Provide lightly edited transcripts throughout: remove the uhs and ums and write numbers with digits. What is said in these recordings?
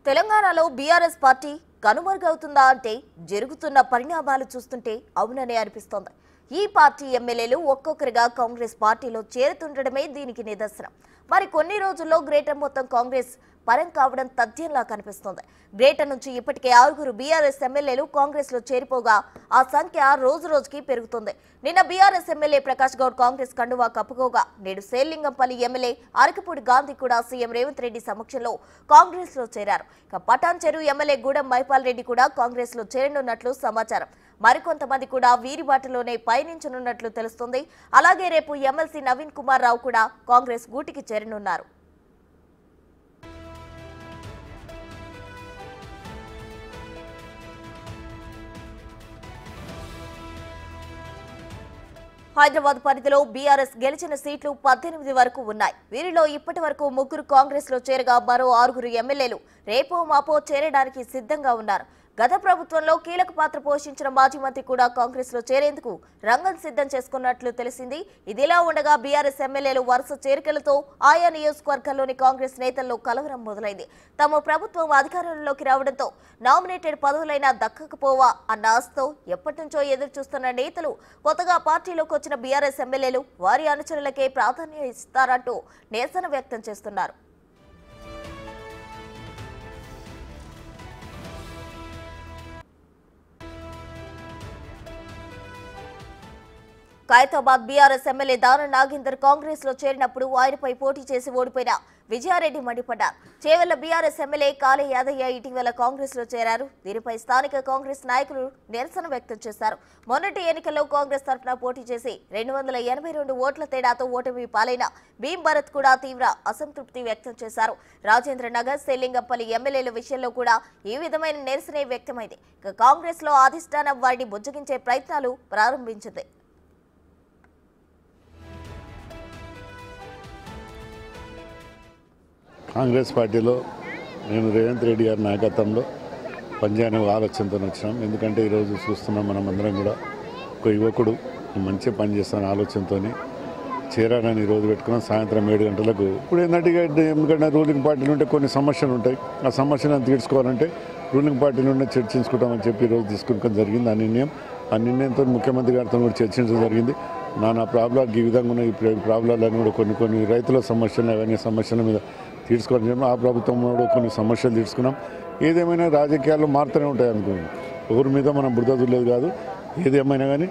తెలంగాణలో BRS party కనుమరుగవుతుందా అంటే జరుగుతున్న పరిణామాలు చూస్తుంటే అవుననే అనిపిస్తోంది. ఈ పార్టీ ఎమ్మెల్యేలు ఒక్కొక్కరిగా కాంగ్రెస్ పార్టీలో చేరుతుండడమే దీనికి నిదర్శనం. మరి కొన్ని రోజుల్లో గ్రేటర్ మొత్తం కాంగ్రెస్ పరం కావడం తథ్యంలా కనిపిస్తోంది. గ్రేటర్ నుంచి ఇప్పటికే 6 బీఆర్ఎస్ ఎమ్మెల్యేలు కాంగ్రెస్ లో చేరిపోగా ఆ సంఖ్య రోజు రోజుకి పెరుగుతుంది. నిన్న బీఆర్ఎస్ ఎమ్మెల్యే ప్రకాష్ గౌడ్ కాంగ్రెస్ కండువా కప్పుకోగా నేడు సేలింగంపల్లి ఎమ్మెల్యే అరకపూడి గాంధీ కూడా సీఎం రేవంత్ రెడ్డి సమక్షంలో కాంగ్రెస్ లో చేరారు. ఇక పటాన్ చెరువు ఎమ్మెల్యే గూడెం మైపాల్ రెడ్డి కూడా కాంగ్రెస్ లో చేరనున్నట్లు సమాచారం. మరికొంతమంది కూడా వీరి బాటలోనే పయనించనున్నట్లు తెలుస్తుంది. అలాగే రేపు ఎమ్మెల్సీ నవీన్ కుమార్ రావు కూడా కాంగ్రెస్ గూటికి చేరనున్నారు. హైదరాబాద్ పరిధిలో బీఆర్ఎస్ గెలిచిన సీట్లు 18 వరకు ఉన్నాయి. వీరిలో ఇప్పటి వరకు 3 కాంగ్రెస్ లో చేరగా మరో 6 ఎమ్మెల్యేలు రేపో మాపో చేరడానికి సిద్ధంగా ఉన్నారు. గత ప్రభుత్వంలో కీలక పాత్ర పోషించిన మాజీ మంత్రి కూడా కాంగ్రెస్ లో చేరేందుకు రంగం సిద్ధం చేసుకున్నట్లు తెలిసింది. ఇదిలా ఉండగా బీఆర్ఎస్ ఎమ్మెల్యేలు వరుస చేరికలతో ఆయా నియోజకవర్గాల్లోని కాంగ్రెస్ నేతల్లో కలవరం మొదలైంది. తమ ప్రభుత్వం అధికారంలోకి రావడంతో నామినేటెడ్ పదవులైనా దక్కకపోవా అన్న ఆశతో ఎప్పటి నుంచో ఎదురు చూస్తున్న నేతలు కొత్తగా పార్టీలోకి వచ్చిన బీఆర్ఎస్ ఎమ్మెల్యేలు వారి అనుచరులకే ప్రాధాన్యం ఇస్తారంటూ నిరసన వ్యక్తం చేస్తున్నారు. ఖైరతాబాద్ బీఆర్ఎస్ ఎమ్మెల్యే దాన నాగేందర్ కాంగ్రెస్ లో చేరినప్పుడు ఆయనపై పోటీ చేసి ఓడిపోయిన విజయారెడ్డి మండిపడ్డారు. చేవెళ్ల బీఆర్ఎస్ ఎమ్మెల్యే కాళే యాదయ్య ఇటీవల కాంగ్రెస్ లో చేరారు. దీనిపై స్థానిక కాంగ్రెస్ నాయకులు నిరసన వ్యక్తం చేశారు. మొన్నటి ఎన్నికల్లో కాంగ్రెస్ తరఫున పోటీ చేసి 282 ఓట్ల తేడాతో ఓటమి పాలైన భీం భరత్ కూడా తీవ్ర అసంతృప్తి వ్యక్తం చేశారు. రాజేంద్ర నగర్, సేలింగంపల్లి ఎమ్మెల్యేల విషయంలో కూడా ఈ విధమైన నిరసనే వ్యక్తమైంది. కాంగ్రెస్ లో అధిష్టానం వారిని బుజ్జగించే ప్రయత్నాలు ప్రారంభించింది. కాంగ్రెస్ పార్టీలో నేను రేవంత్ రెడ్డి గారి నాయకత్వంలో పనిచేయని ఆలోచనతో వచ్చినాం. ఎందుకంటే ఈరోజు చూస్తున్నాం మనం అందరం కూడా ఒక యువకుడు మంచిగా పనిచేస్తున్న ఆలోచనతో చేరాలని ఈరోజు పెట్టుకున్నాం. సాయంత్రం 7 గంటలకు ఇప్పుడు ఏంటంటే ఎందుకంటే రూలింగ్ పార్టీలు ఉంటే కొన్ని సమస్యలు ఉంటాయి. ఆ సమస్యలను తీర్చుకోవాలంటే రూలింగ్ పార్టీలు ఉంటే చర్చించుకుంటామని చెప్పి ఈరోజు తీసుకోవడం జరిగింది. ఆ నిర్ణయంతో ముఖ్యమంత్రి గారితో కూడా చర్చించడం జరిగింది. నా ప్రాబ్లాలు ఈ విధంగా ఉన్న ఈ ప్రాబ్లాలను కూడా కొన్ని రైతుల సమస్యలు అవన్నీ సమస్యల మీద తీర్చుకోవడం ఆ ప్రభుత్వంలో కూడా కొన్ని సమస్యలు తీసుకున్నాం. ఏదేమైనా రాజకీయాలు మారుతూనే ఉంటాయి అనుకున్నాం. ఎవరి మీద మనం బురద లేదు కాదు. ఏదేమైనా కానీ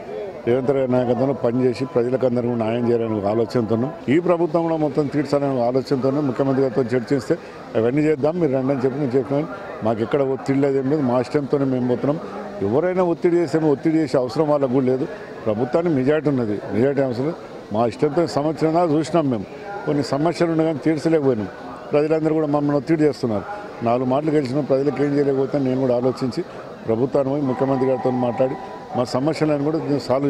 రేవంత్ రెడ్డి నాయకత్వంలో పనిచేసి ప్రజలకందరూ న్యాయం చేయాలనే ఆలోచనతోనూ ఈ ప్రభుత్వంలో మొత్తం తీర్చాలనే ఆలోచనతోనూ ముఖ్యమంత్రి గారితో చర్చిస్తే అవన్నీ చేద్దాం మీరు రండి అని చెప్పి నేను చెప్పాను. మాకు ఎక్కడ ఒత్తిడి లేదేం లేదు. మా ఇష్టంతోనే మేము పోతున్నాం. ఎవరైనా ఒత్తిడి చేసే అవసరం వాళ్ళకు కూడా లేదు. ప్రభుత్వానికి మెజార్టీ ఉన్నది. మెజార్టీ అవసరం మా ఇష్టంతో సంవత్సరం చూసినాం. మేము కొన్ని సమస్యలు ఉన్నాయి కానీ తీర్చలేకపోయినాం. ప్రజలందరూ కూడా మమ్మల్ని ఒత్తిడి చేస్తున్నారు. 4 మాటలు గెలిచిన ప్రజలకు ఏం చేయలేకపోతే నేను కూడా ఆలోచించి ప్రభుత్వాన్ని ముఖ్యమంత్రి గారితో మాట్లాడి మా సమస్యలను కూడా సాల్వ్